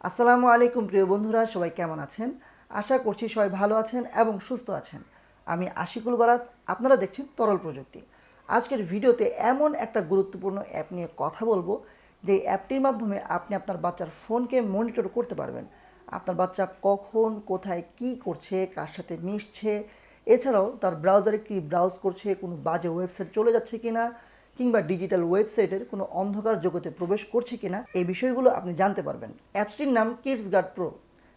আসসালামু আলাইকুম প্রিয় বন্ধুরা, সবাই কেমন আছেন? আশা করছি সবাই ভালো আছেন এবং সুস্থ আছেন। আমি আশিকুল বারাত, আপনারা দেখছেন তরল প্রযুক্তি। আজকের ভিডিওতে এমন একটা গুরুত্বপূর্ণ অ্যাপ নিয়ে কথা বলবো, যে অ্যাপটির মাধ্যমে আপনি আপনার বাচ্চার ফোনকে মনিটর করতে পারবেন। আপনার বাচ্চা কখন কোথায় কি করছে, কার সাথে মিশছে, এছাড়াও তার ব্রাউজারে কি ব্রাউজ করছে, কোনো বাজে ওয়েবসাইট চলে যাচ্ছে কিনা, কিংবা ডিজিটাল ওয়েবসাইটের কোনো অন্ধকার জগতে প্রবেশ করছে কিনা, এই বিষয়গুলো আপনি জানতে পারবেন। অ্যাপসটির নাম কিডসগার্ড প্রো।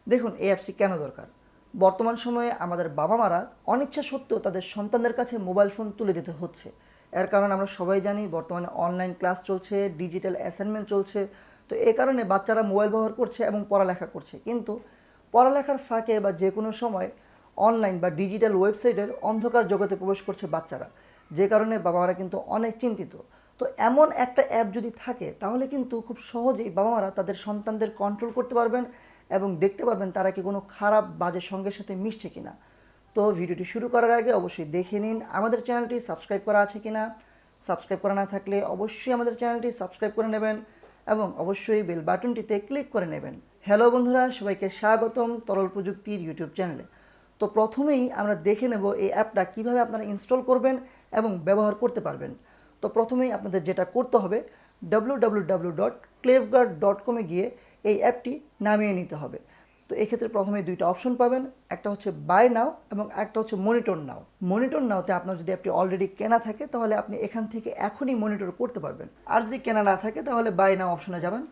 দেখুন এই অ্যাপসটি কেন দরকার। বর্তমান সময়ে আমাদের বাবা মারা অনিচ্ছা সত্ত্বেও তাদের সন্তানদের কাছে মোবাইল ফোন তুলে দিতে হচ্ছে। এর কারণ আমরা সবাই জানি, বর্তমানে অনলাইন ক্লাস চলছে, ডিজিটাল অ্যাসাইনমেন্ট চলছে। তো এ কারণে বাচ্চারা মোবাইল ব্যবহার করছে এবং পড়ালেখা করছে, কিন্তু পড়ালেখার ফাঁকে বা যে কোনো সময় অনলাইন বা ডিজিটাল ওয়েবসাইটের অন্ধকার জগতে প্রবেশ করছে বাচ্চারা, যে কারণে বাবা মারা কিন্তু অনেক চিন্তিত। তো এমন একটা অ্যাপ যদি থাকে, তাহলে কিন্তু খুব সহজেই বাবা মারা তাদের সন্তানদের কন্ট্রোল করতে পারবেন এবং দেখতে পারবেন তারা কি কোনো খারাপ বাজে সঙ্গের সাথে মিশছে কিনা। তো ভিডিওটি শুরু করার আগে অবশ্যই দেখে নিন আমাদের চ্যানেলটি সাবস্ক্রাইব করা আছে কিনা। সাবস্ক্রাইব করা না থাকলে অবশ্যই আমাদের চ্যানেলটি সাবস্ক্রাইব করে নেবেন এবং অবশ্যই বেল বাটনটিতে ক্লিক করে নেবেন। হ্যালো বন্ধুরা, সবাইকে স্বাগতম তরল প্রযুক্তির ইউটিউব চ্যানেলে। তো প্রথমেই আমরা দেখে নেব এই অ্যাপটা কীভাবে আপনারা ইনস্টল করবেন এবং ব্যবহার করতে পারবেন। তো প্রথমেই আপনাদের যেটা করতে হবে, www.clavegard.com গিয়ে এই অ্যাপটি নামিয়ে নিতে হবে। তো এক্ষেত্রে প্রথমে দুইটা অপশন পাবেন, একটা হচ্ছে বাই নাও এবং একটা হচ্ছে মনিটর নাও। মনিটর নাওতে আপনার যদি অ্যাপটি অলরেডি কেনা থাকে, তাহলে আপনি এখান থেকে এখনই মনিটর করতে পারবেন। আর যদি কেনা না থাকে, তাহলে বাই নাও অপশনে যাবেন।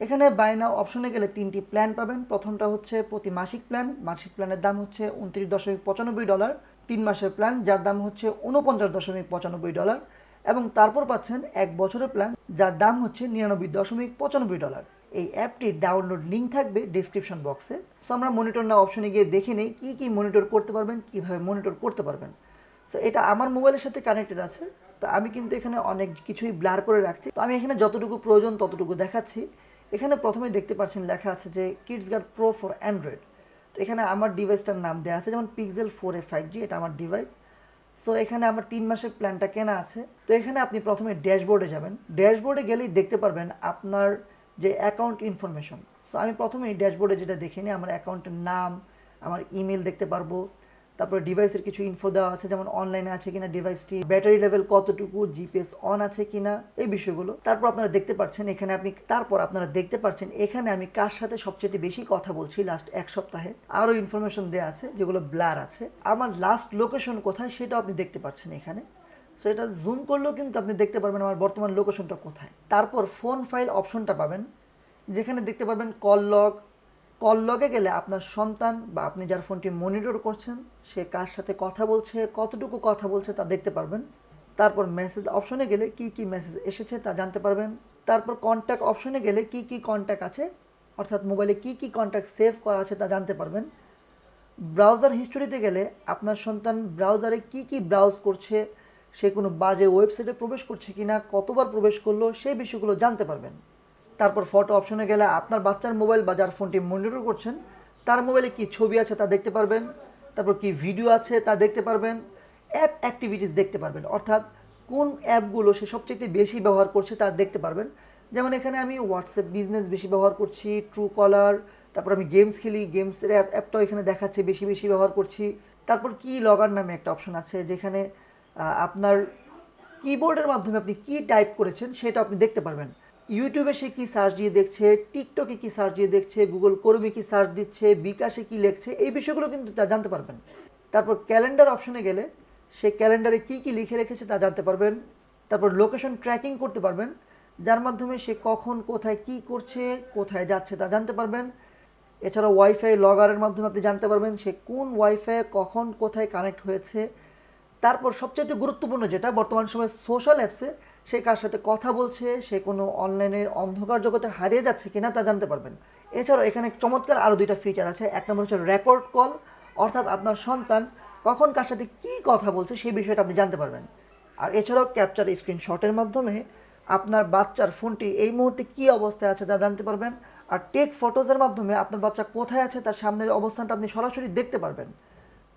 এখানে বাই নাও অপশনে গেলে তিনটি প্ল্যান পাবেন। প্রথমটা হচ্ছে প্রতি মাসিক প্ল্যান। মাসিক প্ল্যানের দাম হচ্ছে $29.95। 3 মাসের প্ল্যান, যার দাম হচ্ছে $49.95। এবং তারপর পাচ্ছেন 1 বছরের প্ল্যান, যার দাম হচ্ছে $99.95। এই অ্যাপটির ডাউনলোড লিঙ্ক থাকবে ডিসক্রিপশন বক্সে। সো আমরা মনিটর নাও অপশনে গিয়ে দেখে নেই কী কী মনিটর করতে পারবেন, কীভাবে মনিটর করতে পারবেন। সো এটা আমার মোবাইলের সাথে কানেক্টেড আছে। তো আমি কিন্তু এখানে অনেক কিছুই ব্লার করে রাখছি। তো আমি এখানে যতটুকু প্রয়োজন ততটুকু দেখাচ্ছি। এখানে প্রথমে দেখতে পাচ্ছেন লেখা আছে যে কিডসগার্ড প্রো ফর অ্যান্ড্রয়েড। তো এখানে আমার ডিভাইসটার নাম দেওয়া আছে, যেমন পিক্সেল 4a 5G, এটা আমার ডিভাইস। সো এখানে আমার 3 মাসের প্ল্যানটা কেনা আছে। তো এখানে আপনি প্রথমে ড্যাশবোর্ডে যাবেন। ড্যাশবোর্ডে গেলেই দেখতে পারবেন আপনার যে অ্যাকাউন্ট ইনফরমেশন। সো আমি প্রথমেই ড্যাশবোর্ডে যেটা দেখে নিই, আমার অ্যাকাউন্টের নাম, আমার ইমেল দেখতে পারবো। তারপরে ডিভাইসের কিছু ইনফো দেওয়া আছে, যেমন অনলাইনে আছে কিনা ডিভাইসটি, ব্যাটারি লেভেল কতটুকু, জিপিএস অন আছে কিনা, এই বিষয়গুলো। তারপর আপনারা দেখতে পাচ্ছেন এখানে আমি কার সাথে সবচেয়ে বেশি কথা বলছি লাস্ট 1 সপ্তাহে। আরও ইনফরমেশন দেওয়া আছে যেগুলো ব্লার আছে। আমার লাস্ট লোকেশন কোথায় সেটাও আপনি দেখতে পাচ্ছেন এখানে। সো এটা জুম করলেও কিন্তু আপনি দেখতে পারবেন আমার বর্তমান লোকেশনটা কোথায়। তারপর ফোন ফাইল অপশনটা পাবেন, যেখানে দেখতে পারবেন কল লগ। কল লগে গেলে আপনার সন্তান বা আপনি যার ফোনটি মনিটর করছেন, সে কার সাথে কথা বলছে, কতটুকু কথা বলছে তা দেখতে পারবেন। তারপর মেসেজ অপশনে গেলে কি কি মেসেজ এসেছে তা জানতে পারবেন। তারপর কন্ট্যাক্ট অপশনে গেলে কি কি কন্ট্যাক্ট আছে, অর্থাৎ মোবাইলে কি কি কন্ট্যাক্ট সেভ করা আছে তা জানতে পারবেন। ব্রাউজার হিস্টোরিতে গেলে আপনার সন্তান ব্রাউজারে কি কি ব্রাউজ করছে, সে কোনো বাজে ওয়েবসাইটে প্রবেশ করছে কিনা, কতবার প্রবেশ করলো, সেই বিষয়গুলো জানতে পারবেন। তারপর ফটো অপশনে গেলে আপনার বাচ্চার মোবাইল বা যার ফোনটি মনিটর করছেন, তার মোবাইলে কি ছবি আছে তা দেখতে পারবেন। তারপর কি ভিডিও আছে তা দেখতে পারবেন। অ্যাপ অ্যাক্টিভিটিস দেখতে পারবেন, অর্থাৎ কোন অ্যাপগুলো সে সবচেয়ে বেশি ব্যবহার করছে তা দেখতে পারবেন। যেমন এখানে আমি হোয়াটসঅ্যাপ বিজনেস বেশি ব্যবহার করছি, ট্রু কলার। তারপর আমি গেমস খেলি, গেমসের অ্যাপটাও এখানে দেখাচ্ছে বেশি বেশি ব্যবহার করছি। তারপর কি লগআর নামে একটা অপশন আছে, যেখানে আপনার কিবোর্ডের মাধ্যমে আপনি কি টাইপ করেছেন সেটা আপনি দেখতে পারবেন। ইউটিউবে সে কী সার্চ দিয়ে দেখছে, টিকটকে কী সার্চ দিয়ে দেখছে, গুগল ক্রোমে কী সার্চ দিচ্ছে, বিকাশে কী লিখছে, এই বিষয়গুলো কিন্তু তা জানতে পারবেন। তারপর ক্যালেন্ডার অপশনে গেলে সে ক্যালেন্ডারে কী কী লিখে রেখেছে তা জানতে পারবেন। তারপর লোকেশন ট্র্যাকিং করতে পারবেন, যার মাধ্যমে সে কখন কোথায় কী করছে, কোথায় যাচ্ছে তা জানতে পারবেন। এছাড়া ওয়াইফাই লগারের মাধ্যমে আপনি জানতে পারবেন সে কোন ওয়াইফাই কখন কোথায় কানেক্ট হয়েছে। তারপর সবচেয়ে গুরুত্বপূর্ণ যেটা, বর্তমান সময় সোশ্যাল অ্যাপসে সে কার সাথে কথা বলছে, সে কোনো অনলাইনের অন্ধকার জগতে হারিয়ে যাচ্ছে কিনা তা জানতে পারবেন। এছাড়াও এখানে চমৎকার আরও 2টা ফিচার আছে। এক নম্বর হচ্ছে রেকর্ড কল, অর্থাৎ আপনার সন্তান কখন কার সাথে কী কথা বলছে সেই বিষয়টা আপনি জানতে পারবেন। আর এছাড়াও ক্যাপচার স্ক্রিনশটের মাধ্যমে আপনার বাচ্চার ফোনটি এই মুহূর্তে কী অবস্থায় আছে তা জানতে পারবেন। আর টেক ফটোজের মাধ্যমে আপনার বাচ্চা কোথায় আছে তার সামনের অবস্থানটা আপনি সরাসরি দেখতে পারবেন।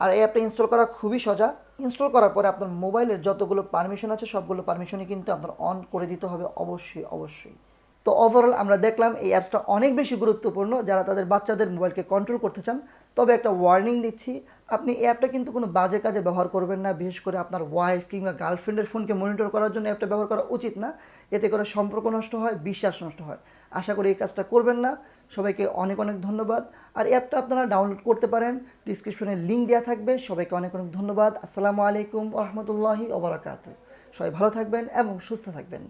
আর এই অ্যাপটা ইনস্টল করা খুবই সোজা। ইনস্টল করার পরে আপনার মোবাইলের যতগুলো পারমিশন আছে সবগুলো পারমিশনই কিন্তু আপনার অন করে দিতে হবে অবশ্যই অবশ্যই। তো ওভারঅল আমরা দেখলাম এই অ্যাপসটা অনেক বেশি গুরুত্বপূর্ণ যারা তাদের বাচ্চাদের মোবাইলকে কন্ট্রোল করতে চান। তবে একটা ওয়ার্নিং দিচ্ছি, আপনি এই অ্যাপটা কিন্তু কোনো বাজে কাজে ব্যবহার করবেন না। বিশেষ করে আপনার ওয়াইফ কিংবা গার্লফ্রেন্ডের ফোনকে মনিটর করার জন্য অ্যাপটা ব্যবহার করা উচিত না। এতে করে সম্পর্ক নষ্ট হয়, বিশ্বাস নষ্ট হয়। আশা করি এই কাজটা করবেন না। সবাইকে অনেক অনেক ধন্যবাদ। আর অ্যাপটা আপনারা ডাউনলোড করতে পারেন, ডিসক্রিপশনে লিঙ্ক দেওয়া থাকবে। সবাইকে অনেক অনেক ধন্যবাদ। আসসালামু আলাইকুম ওয়া রাহমাতুল্লাহি ওয়া বারাকাতুহু। সবাই ভালো থাকবেন এবং সুস্থ থাকবেন।